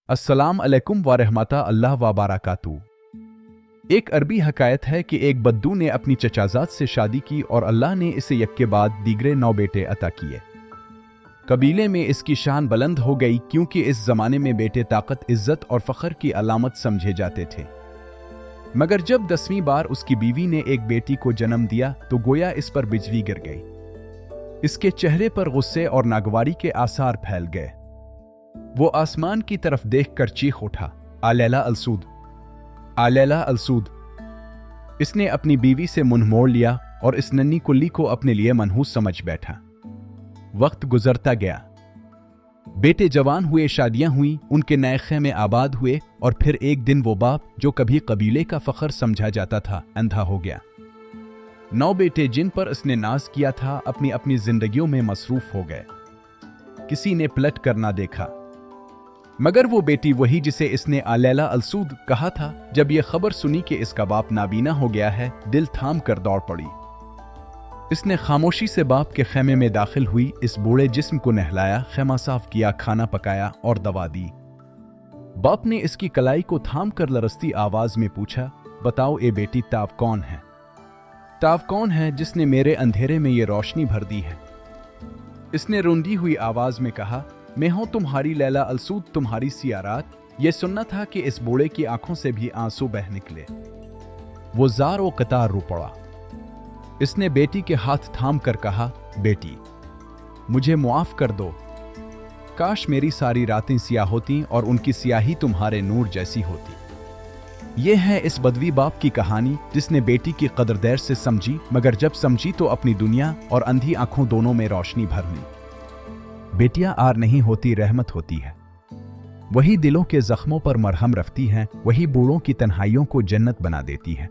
अस्सलाम अलैकुम व रहमतुल्लाह व बरकातुहू। एक अरबी हकायत है कि एक बद्दू ने अपनी चचाजाद से शादी की और अल्लाह ने इसे एक के बाद दीगरे 9 बेटे अता किए। कबीले में इसकी शान बुलंद हो गई क्योंकि इस जमाने में बेटे ताकत, इज्जत और फख्र की अलामत समझे जाते थे। मगर जब 10वीं बार उसकी बीवी ने एक बेटी को जन्म दिया तो गोया इस पर बिजली गिर गई। इसके चेहरे पर गुस्से और नागवारी के आसार फैल गए। वो आसमान की तरफ देखकर चीख उठा, आलैला अलसूद, आलैला अलसूद। इसने अपनी बीवी से मुंह मोड़ लिया और इस नन्ही कुल्ली को अपने लिए मनहूस समझ बैठा। वक्त गुजरता गया, बेटे जवान हुए, शादियां हुई, उनके नए खेमे आबाद हुए और फिर एक दिन वो बाप जो कभी कबीले का फख्र समझा जाता था अंधा हो गया। 9 बेटे जिन पर इसने नाज किया था अपनी अपनी जिंदगियों में मसरूफ हो गए। किसी ने पलट कर ना देखा, मगर वो बेटी वही जिसे इसने आलैला अलसूद कहा था। जब ये खबर सुनी कि इसका बाप नाबीना हो गया है, दिल थाम कर दौड़ पड़ी। इसने खामोशी से बाप के खेमे में दाखिल हुई, इस बूढ़े जिस्म को नहलाया, खेमा साफ किया, खाना पकाया और दवा दी। बाप ने इसकी कलाई को थाम कर लरसती आवाज में पूछा, बताओ ए बेटी, ताव कौन है? ताव कौन है जिसने मेरे अंधेरे में ये रोशनी भर दी है? इसने रोंदी हुई आवाज में कहा, मैं हूं तुम्हारी लैला अलसूद, तुम्हारी सियारात। ये सुनना था कि इस बूढ़े की आंखों से भी आंसू बह निकले। वो जार व कतार रो पड़ा। इसने बेटी के हाथ थाम कर कहा, बेटी मुझे मुआफ कर दो। काश मेरी सारी रातें सियाह होती और उनकी सियाही तुम्हारे नूर जैसी होती। ये है इस बदवी बाप की कहानी जिसने बेटी की कदर देर से समझी, मगर जब समझी तो अपनी दुनिया और अंधी आंखों दोनों में रोशनी भर ली। बेटियां आर नहीं होती, रहमत होती है। वही दिलों के जख्मों पर मरहम रखती हैं, वही बूढ़ों की तन्हाइयों को जन्नत बना देती है।